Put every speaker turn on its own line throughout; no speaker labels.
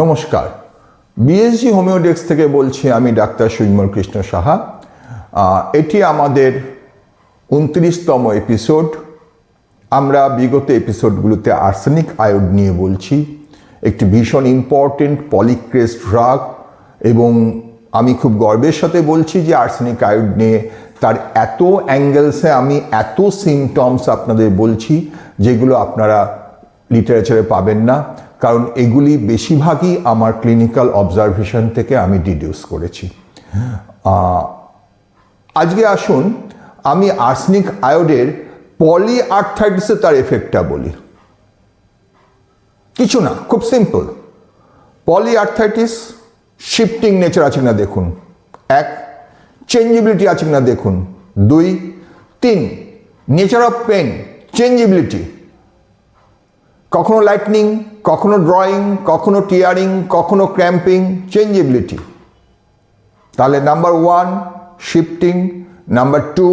নমস্কার, বিএসজি হোমিওডেক্স থেকে বলছি আমি ডাক্তার সুজমল কৃষ্ণ সাহা। এটি আমাদের 29তম এপিসোড। আমরা বিগত এপিসোডগুলোতে আর্সেনিক আয়োড নিয়ে বলছি, একটি ভীষণ ইম্পর্টেন্ট পলিক্রেস ড্রাগ, এবং আমি খুব গর্বের সাথে বলছি যে আর্সেনিক আয়োড নিয়ে তার এত অ্যাঙ্গেলসে আমি এত সিমটমস আপনাদের বলছি যেগুলো আপনারা লিটারেচারে পাবেন না, কারণ এগুলি বেশিরভাগই আমার ক্লিনিক্যাল অবজারভেশন থেকে আমি ডিডিউস করেছি। আজকে আসুন আমি আর্সেনিক আয়োডের পলিআর্থাইটিসে তার এফেক্টটা বলি। কিছু না, খুব সিম্পল। পলিআর্থাইটিস শিফটিং নেচার আছে কিনা দেখুন, 1, চেঞ্জেবিলিটি আছে কিনা দেখুন, 2, 3, নেচার অফ পেন চেঞ্জেবিলিটি, কখনো লাইটনিং, কখনো ড্রয়িং, কখনো টিয়ারিং, কখনো ক্র্যাম্পিং, চেঞ্জেবিলিটি। তাহলে নাম্বার 1 শিফটিং, নাম্বার 2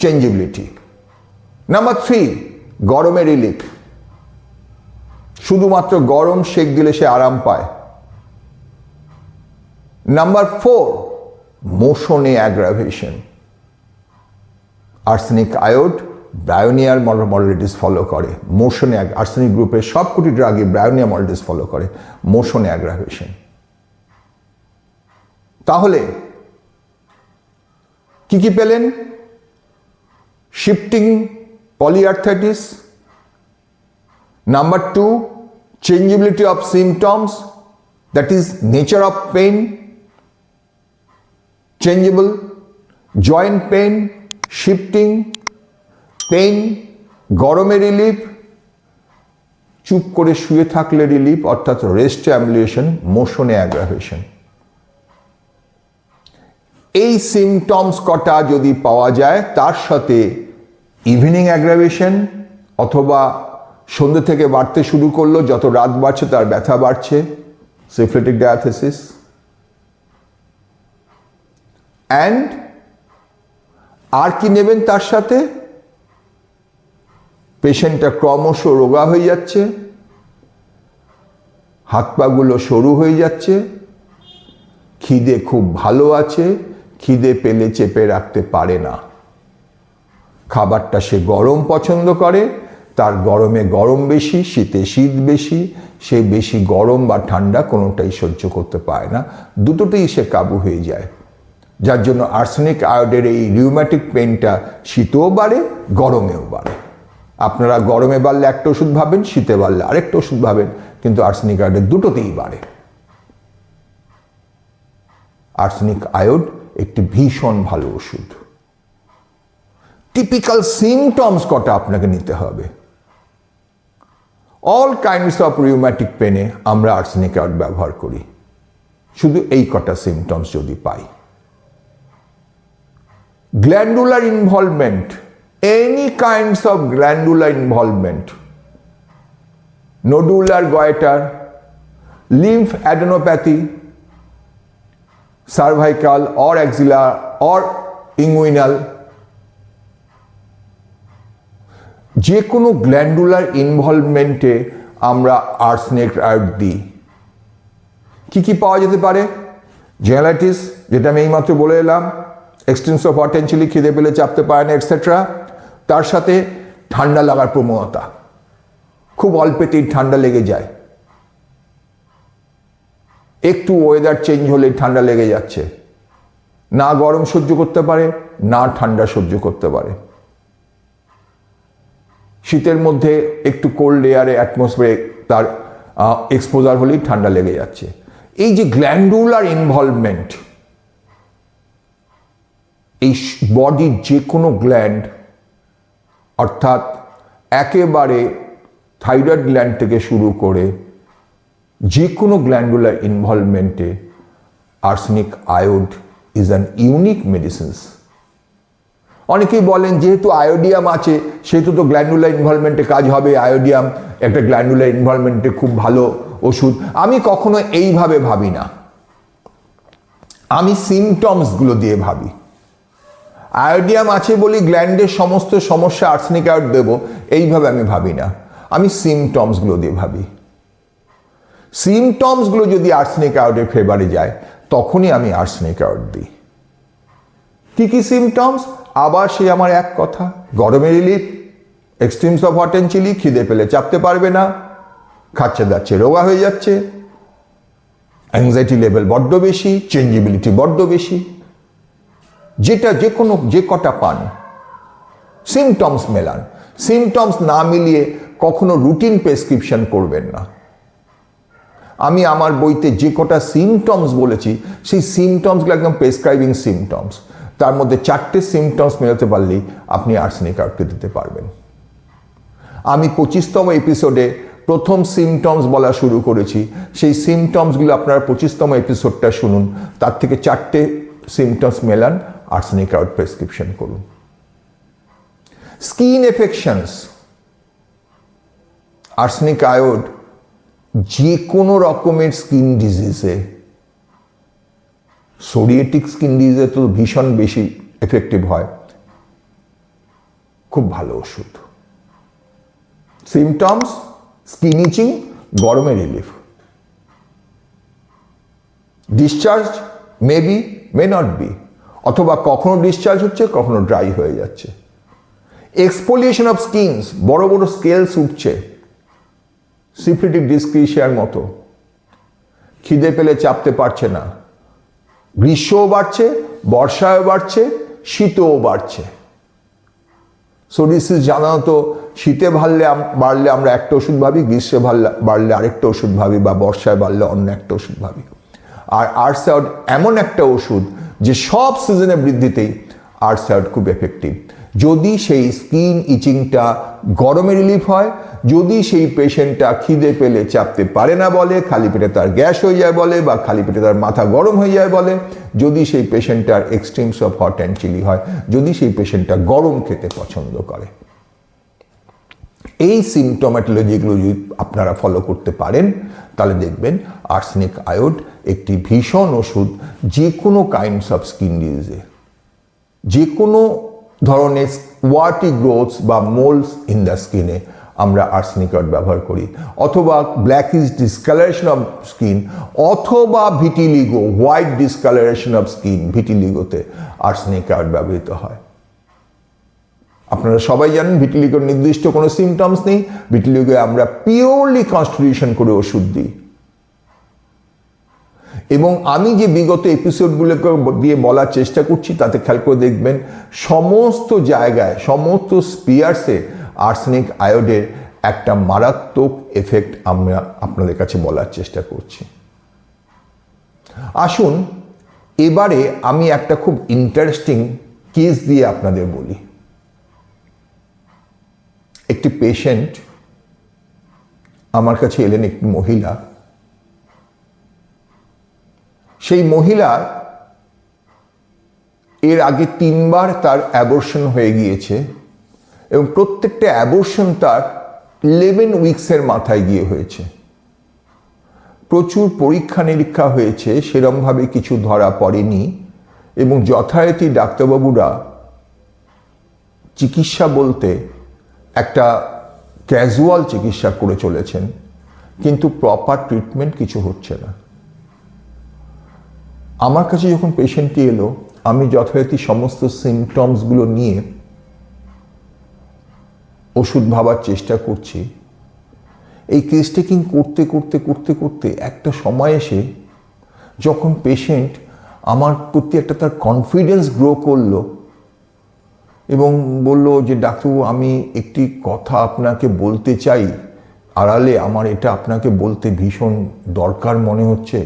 চেঞ্জেবিলিটি, নাম্বার 3 গরমে রিলিফ, শুধুমাত্র গরম সেক দিলে সে আরাম পায়। নাম্বার 4 মোশনে অ্যাগ্রাভেশন। আর্সেনিক আয়োড ব্রায়োনিয়ার মডালিটিস ফলো করে, মোশনে আর্সেনিক গ্রুপের সবকটি ড্রাগই ব্রায়োনিয়ার মডালিটিস ফলো করে, মোশনে অ্যাগ্রাভেশন। তাহলে কি কি পেলেন? Shifting polyarthritis, number 2 changeability of symptoms, that is nature of pain, changeable, joint pain, shifting, pain, গরমে রিলিফ, চুপ করে শুয়ে থাকলে রিলিফ অর্থাৎ রেস্ট অ্যাম্বুলেশন, মোশনে অ্যাগ্রাভেশন। এই সিমটমস কটা যদি পাওয়া যায়, তার সাথে ইভিনিং অ্যাগ্রাভেশন অথবা সন্ধ্যে থেকে বাড়তে শুরু করলো, যত রাত বাড়ছে তার ব্যথা বাড়ছে, সিফিলিটিক ডায়াথেসিস, অ্যান্ড আর কি নেবেন তার সাথে? পেশেন্টটা ক্রমশ রোগা হয়ে যাচ্ছে, হাত পাগুলো সরু হয়ে যাচ্ছে, খিদে খুব ভালো আছে, খিদে পেলে চেপে রাখতে পারে না, খাবারটা সে গরম পছন্দ করে, তার গরমে গরম বেশি, শীতে শীত বেশি, সে বেশি গরম বা ঠান্ডা কোনোটাই সহ্য করতে পারে না, দুটোতেই সে কাবু হয়ে যায়। যার জন্য আর্সেনিক আয়োডের এই রিউম্যাটিক পেনটা শীতেও বাড়ে, গরমেও বাড়ে। আপনারা গরমে বাড়লে একটা ওষুধ ভাবেন, শীতে বাড়লে আরেকটা ওষুধ ভাবেন, কিন্তু আর্সেনিক আয়োডের দুটোতেই বাড়ে। আর্সেনিক আয়োড একটি ভীষণ ভালো ওষুধ। টিপিক্যাল সিমটমস কটা আপনাকে নিতে হবে। অল কাইন্ডস অফ রিউম্যাটিক পেনে আমরা আর্সেনিক আয়োড ব্যবহার করি, শুধু এই কটা সিমটমস যদি পাই। Glandular involvement, any kinds of glandular involvement, nodular goiter, lymph adenopathy, cervical or axillar or inguinal, যে কোনো গ্ল্যান্ডুলার ইনভলভমেন্টে আমরা আর্সেনিক আয়োড দিই। কি কি পাওয়া যেতে পারে? জেনালাইটিস, যেটা আমি এইমাত্র বলে এলাম, এক্সটেন্সিভ পটেনশিয়ালি খিদে পেলে চাপতে পারে না, এটসেট্রা। তার সাথে ঠান্ডা লাগার প্রবণতা, খুব অল্পেতেই ঠান্ডা লেগে যায়, একটু ওয়েদার চেঞ্জ হলেই ঠান্ডা লেগে যাচ্ছে, না গরম সহ্য করতে পারে না ঠান্ডা সহ্য করতে পারে, শীতের মধ্যে একটু কোল্ড এয়ারে অ্যাটমসফিয়ারে তার এক্সপোজার হলেই ঠান্ডা লেগে যাচ্ছে। এই যে গ্ল্যান্ডুলার ইনভলভমেন্ট, এই বডির যে কোনো গ্ল্যান্ড, অর্থাৎ একেবারে থাইরয়েড গ্ল্যান্ড থেকে শুরু করে যে কোনো গ্ল্যান্ডুলার ইনভলভমেন্টে arsenic iode is an unique medicines. অনেকেই বলেন যেহেতু আয়োডিয়াম আছে সেহেতু তো গ্ল্যান্ডুলার ইনভলভমেন্টে কাজ হবে, আয়োডিয়াম একটা গ্ল্যান্ডুলার ইনভলভমেন্টে খুব ভালো ওষুধ। আমি কখনো এইভাবে ভাবি না, আমি সিমটমসগুলো দিয়ে ভাবি। আয়োডিয়াম আছে বলি গ্ল্যান্ডের সমস্ত সমস্যা আর্সেনিক আয়োড দেবো, এইভাবে আমি ভাবি না, আমি সিমটমসগুলো দিয়ে ভাবি। সিমটমসগুলো যদি আর্সেনিক আয়োডের ফেভারে যায় তখনই আমি আর্সেনিক আয়োড দিই। কি কি সিমটমস? আবার সে আমার এক কথা, গরমে relief, extremes of hot and chilly, খিদে পেলে চাপতে পারবে না, খাচ্ছে দাচ্ছে রোগা হয়ে যাচ্ছে, অ্যাংজাইটি লেভেল বড্ড বেশি, চেঞ্জেবিলিটি বড্ড বেশি, যেটা যে কটা পান সিমটমস মেলান। সিমটমস না মিলিয়ে কখনো রুটিন প্রেসক্রিপশন করবেন না। আমি আমার বইতে যে কটা সিমটমস বলেছি সেই সিমটমসগুলো একদম প্রেসক্রাইবিং সিমটমস, তার মধ্যে 4টে সিমটমস মেলাতে পারলেই আপনি আর্সেনিক আয়োডকে দিতে পারবেন। আমি 25তম এপিসোডে প্রথম সিমটমস বলা শুরু করেছি, সেই সিমটমসগুলো আপনারা 25তম এপিসোডটা শুনুন, তার থেকে 4টে সিমটমস মেলান, আর্সেনিক আয়োড প্রেসক্রিপশন করুন। স্কিন এফেকশনস, আর্সেনিক আয়োড যে কোনো রকমের স্কিন ডিজিজে, সোরিয়েটিক স্কিন ডিজিজে তো ভীষণ বেশি এফেক্টিভ হয়, খুব ভালো ওষুধ। সিমটমস, স্কিন ইচিং, গরমে relief. Discharge maybe, may not be, অথবা কখনো ডিসচার্জ হচ্ছে, কখনো ড্রাই হয়ে যাচ্ছে। এক্সফোলিয়েশন অফ স্কিনস, বড় বড় স্কেলস উঠছে, সিফিলিটিক ডিসক্রিশিয়ার মতো, খিদে পেলে চাপতে পারছে না, গ্রীষ্মও বাড়ছে, বর্ষায়ও বাড়ছে, শীতও বাড়ছে। সোরিয়াসিস সাধারণত শীতে বাড়লে আমরা একটা ওষুধ ভাবি, গ্রীষ্মে বাড়লে আরেকটা ওষুধ ভাবি, বা বর্ষায় বাড়লে অন্য একটা ওষুধ ভাবি। আর আর্সেনিক আয়োড এমন একটা ওষুধ যে সব সিজনে বৃদ্ধিতেই আর্সেনিক আয়োড খুব এফেক্টিভ। যদি সেই স্কিন ইচিংটা গরমে রিলিফ হয়, যদি সেই পেশেন্টটা খিদে পেলে চাপতে পারে না বলে, খালি পেটে তার গ্যাস হয়ে যায় বলে, বা খালি পেটে তার মাথা গরম হয়ে যায় বলে, যদি সেই পেশেন্টটার extremes of hot and chilly হয়, যদি সেই পেশেন্টটা গরম খেতে পছন্দ করে, এই সিমটোম্যাটোলজিগুলো যদি আপনারা ফলো করতে পারেন তাহলে দেখবেন আর্সেনিক আয়োড একটি ভীষণ ওষুধ যে কোনো কাইন্ডস অফ স্কিন ডিজিজে, যে কোনো ধরনের ওয়ার্টি গ্রোথস বা মোলস ইন দ্য স্কিনে আমরা আর্সেনিক আয়োড ব্যবহার করি, অথবা ব্ল্যাকিশ ডিসকালারেশন অফ স্কিন, অথবা vitiligo, white discolouration of skin, ভিটিলিগোতে আর্সেনিক আয়োড ব্যবহৃত হয়। আপনারা সবাই জানেন ভিটিলিগোর নির্দিষ্ট কোনো সিমটমস নেই, ভিটিলিগোয় আমরা পিওরলি কনস্টিটিউশন করে ওষুধ দিই। এবং আমি যে বিগত এপিসোডগুলোকে দিয়ে বলার চেষ্টা করছি তাতে খেয়াল করে দেখবেন সমস্ত জায়গায়, সমস্ত স্পিয়ার্সে আর্সেনিক আয়োডের একটা মারাত্মক এফেক্ট আমরা আপনাদের কাছে বলার চেষ্টা করছি। আসুন এবারে আমি একটা খুব ইন্টারেস্টিং কেস দিয়ে আপনাদের বলি। একটি পেশেন্ট আমার কাছে এলেন, একটি মহিলা। সেই মহিলা এর আগে 3বার তার অ্যাবর্শন হয়ে গিয়েছে এবং প্রত্যেকটা অ্যাবর্শন তার 11 উইকসের মাথায় গিয়ে হয়েছে। প্রচুর পরীক্ষা নিরীক্ষা হয়েছে, সেরমভাবে কিছু ধরা পড়েনি এবং যথারীতি ডাক্তারবাবুরা চিকিৎসা বলতে একটা ক্যাজুয়াল চিকিৎসা করে চলেছেন, কিন্তু প্রপার ট্রিটমেন্ট কিছু হচ্ছে না। আমার কাছে যখন পেশেন্টটি এলো, আমি যথারীতি সমস্ত সিমটমসগুলো নিয়ে ওষুধ ভাবার চেষ্টা করছি। এই কেস টেকিং করতে করতে করতে করতে একটা সময় এসে যখন পেশেন্ট আমার প্রতি একটা তার কনফিডেন্স গ্রো করলো এবং বলল যে ডাক্তারবাবু, আমি একটি কথা আপনাকে বলতে চাই, আড়ালে আমার এটা আপনাকে বলতে ভীষণ দরকার মনে হচ্ছে,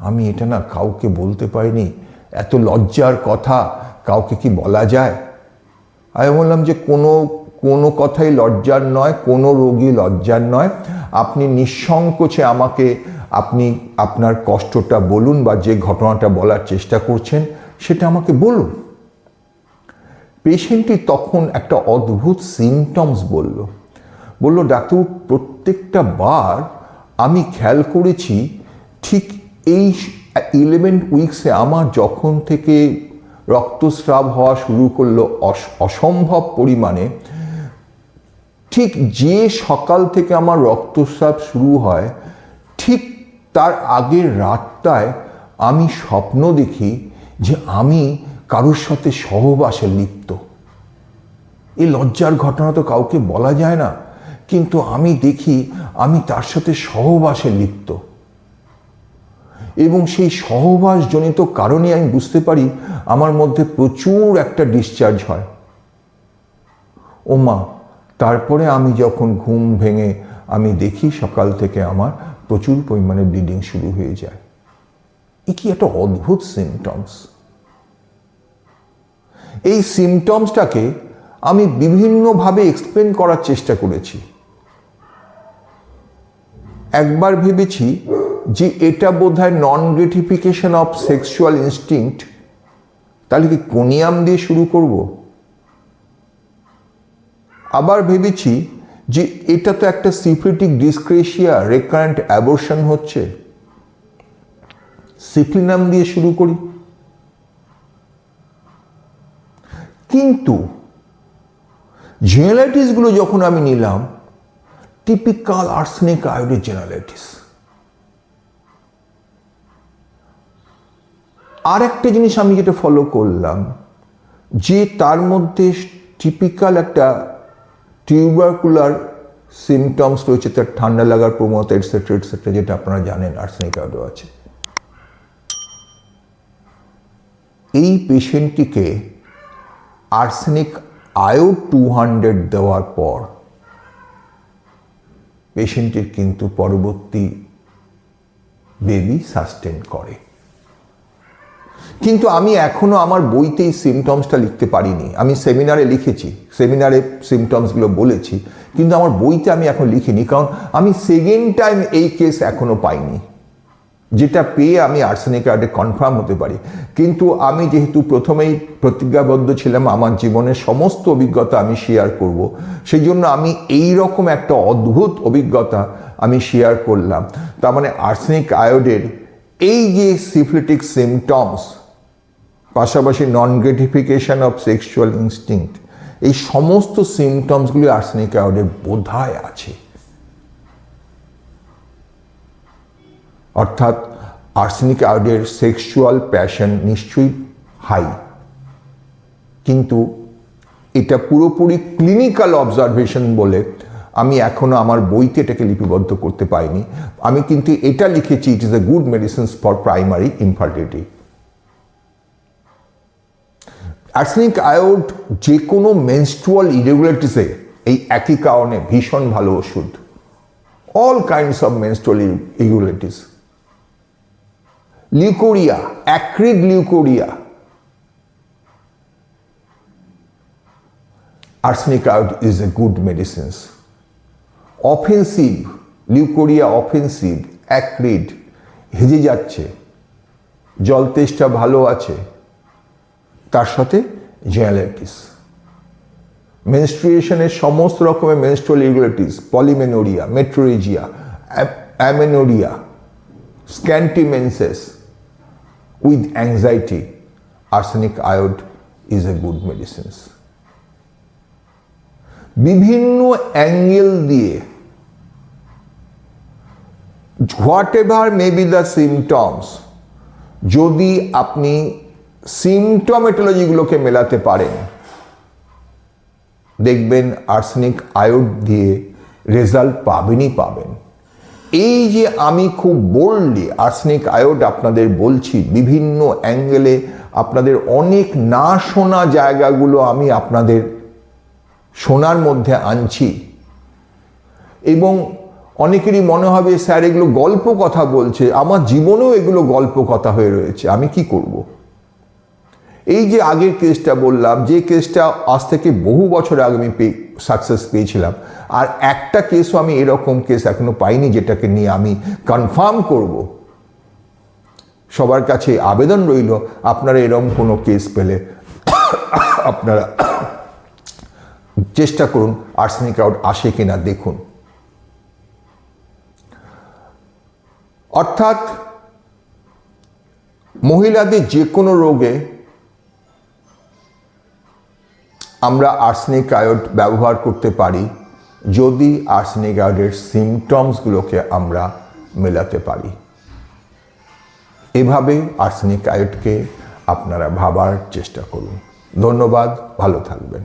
আমি এটা না কাউকে বলতে পারিনি, এত লজ্জার কথা, কাউকে কি বলা যায়? আমি বললাম যে কোনো কথাই লজ্জার নয়, কোনো রোগী লজ্জার নয়, আপনি নিঃসংকোচে আমাকে আপনার কষ্টটা বলুন, বা যে ঘটনাটা বলার চেষ্টা করছেন সেটা আমাকে বলুন। পেশেন্টটি তখন একটা অদ্ভুত সিমটমস বলল ডাক্তারবাবু, প্রত্যেকটা বার আমি খেয়াল করেছি ঠিক এই 11 উইকসে আমার যখন থেকে রক্তস্রাব হওয়া শুরু করলো অসম্ভব পরিমাণে, ঠিক যে সকাল থেকে আমার রক্তস্রাব শুরু হয় ঠিক তার আগের রাতটায় আমি স্বপ্ন দেখি যে আমি কারোর সাথে সহবাসে লিপ্ত। এই লজ্জার ঘটনা তো কাউকে বলা যায় না, কিন্তু আমি দেখি আমি তার সাথে সহবাসে লিপ্ত, এবং সেই সহবাসজনিত কারণে আমি বুঝতে পারি আমার মধ্যে প্রচুর একটা ডিসচার্জ হয়। ওমা, তারপরে আমি যখন ঘুম ভেঙে আমি দেখি সকাল থেকে আমার প্রচুর পরিমাণে ব্লিডিং শুরু হয়ে যায়। এ কি একটা অদ্ভুত সিমটমস। এই সিমটমসটাকে আমি বিভিন্নভাবে এক্সপ্লেন করার চেষ্টা করেছি। একবার ভেবেছি যে এটা বোধহয় নন গ্রেটিফিকেশন অফ সেক্সুয়াল ইনস্টিংক্ট, তাহলে কি কোনিয়াম দিয়ে শুরু করব। আবার ভেবেছি যে এটা তো একটা সিফিলিটিক ডিসক্রেশিয়া, রেকারেন্ট অ্যাবর্শন হচ্ছে, সিফিলিনাম দিয়ে শুরু করি। কিন্তু জেনারেলাইটিসগুলো যখন আমি নিলাম, টিপিক্যাল আর্সেনিক আয়োডের জেনারেলাইটিস। আর একটা জিনিস আমি যেটা ফলো করলাম, যে তার মধ্যে টিপিক্যাল একটা টিউবারকুলার সিমটমস রয়েছে, তার ঠান্ডা লাগার প্রবণতা এটসেট্রা এটসেট্রা, যেটা আপনারা জানেন আর্সেনিক আয়োডও আছে। এই পেশেন্টটিকে আর্সেনিক আয়োড 200 দেওয়ার পর পেশেন্টের কিন্তু পরবর্তী বেবি সাস্টেন করে। কিন্তু আমি এখনো আমার বইতে এই সিমটমসটা লিখতে পারিনি। আমি সেমিনারে লিখেছি, সেমিনারে সিমটমসগুলো বলেছি, কিন্তু আমার বইতে আমি এখন লিখিনি, কারণ আমি সেকেন্ড টাইম এই কেস এখনো পাইনি, যেটা পেয়ে আমি আর্সেনিক আয়োডে কনফার্ম হতে পারি। কিন্তু আমি যেহেতু প্রথমেই প্রতিজ্ঞাবদ্ধ ছিলাম আমার জীবনের সমস্ত অভিজ্ঞতা আমি শেয়ার করব, সেই জন্য আমি এই রকম একটা অদ্ভুত অভিজ্ঞতা আমি শেয়ার করলাম। তার মানে আর্সেনিক আয়োডের এই যে সিফিলিটিক সিমটমস, পাশাপাশি নন গ্রেটিফিকেশন অফ সেক্সুয়াল ইনস্টিংক্ট, এই সমস্ত সিমটমসগুলি আর্সেনিক আয়োডের বোধহয় আছে। অর্থাৎ আর্সেনিক আয়োডের সেক্সুয়াল প্যাশন নিশ্চয়ই হাই, কিন্তু এটা পুরোপুরি ক্লিনিক্যাল অবজারভেশন বলে আমি এখনো আমার বইতে এটাকে লিপিবদ্ধ করতে পারিনি। আমি কিন্তু এটা লিখেছি, it is a good medicines for primary infertility. Arsenic iode যে কোনো মেনস্ট্রুয়াল ইরেগুলারিটিসে এই একই কারণে ভীষণ ভালো ওষুধ। All kinds of menstrual irregularities, leucorrhoea, acrid leucorrhoea, arsenic iode is a good medicines. Offensive, leucorrhoea offensive, acrid, হেজে যাচ্ছে, জল তেষ্টা ভালো আছে, তার সাথে জেনারেলাইটিস, মেনস্ট্রুয়েশনের সমস্ত রকমের menstrual irregularities, polymenorrhoea, metrorrhagia, amenorrhoea, scanty menses with anxiety, arsenic iode is a good medicines. বিভিন্ন অ্যাঙ্গেল দিয়ে whatever may be the symptoms, যদি আপনি সিমটোমেটোলজিগুলোকে মেলাতে পারেন, দেখবেন আর্সেনিক আয়োড দিয়ে রেজাল্ট পাবেনই পাবেন। এই যে আমি খুব বোল্ডলি আর্সেনিক আয়োড আপনাদের বলছি, বিভিন্ন অ্যাঙ্গেলে আপনাদের অনেক না শোনা জায়গাগুলো আমি আপনাদের শোনার মধ্যে আনছি, এবং অনেকেরই মনে হবে স্যার এগুলো গল্প কথা বলছে, আমার জীবনেও এগুলো গল্প কথা হয়ে রয়েছে, আমি কি করব। এই যে আগের কেসটা বললাম, যে কেসটা আজ থেকে বহু বছর আগে আমি সাকসেস পেয়েছিলাম, আর একটা কেসও আমি এরকম কেস এখনো পাইনি যেটাকে নিয়ে আমি কনফার্ম করব। সবার কাছে আবেদন রইল, আপনারা এরকম কোনো কেস পেলে আপনারা চেষ্টা করুন আর্সেনিক আয়োড আসে কিনা দেখুন। অর্থাৎ মহিলাদের যে কোনো রোগে আমরা আর্সেনিক আয়োড ব্যবহার করতে পারি, যদি আর্সেনিক আয়োডের সিমটমসগুলোকে আমরা মেলাতে পারি। এভাবে আর্সেনিক আয়োডকে আপনারা ভাবার চেষ্টা করুন। ধন্যবাদ, ভালো থাকবেন।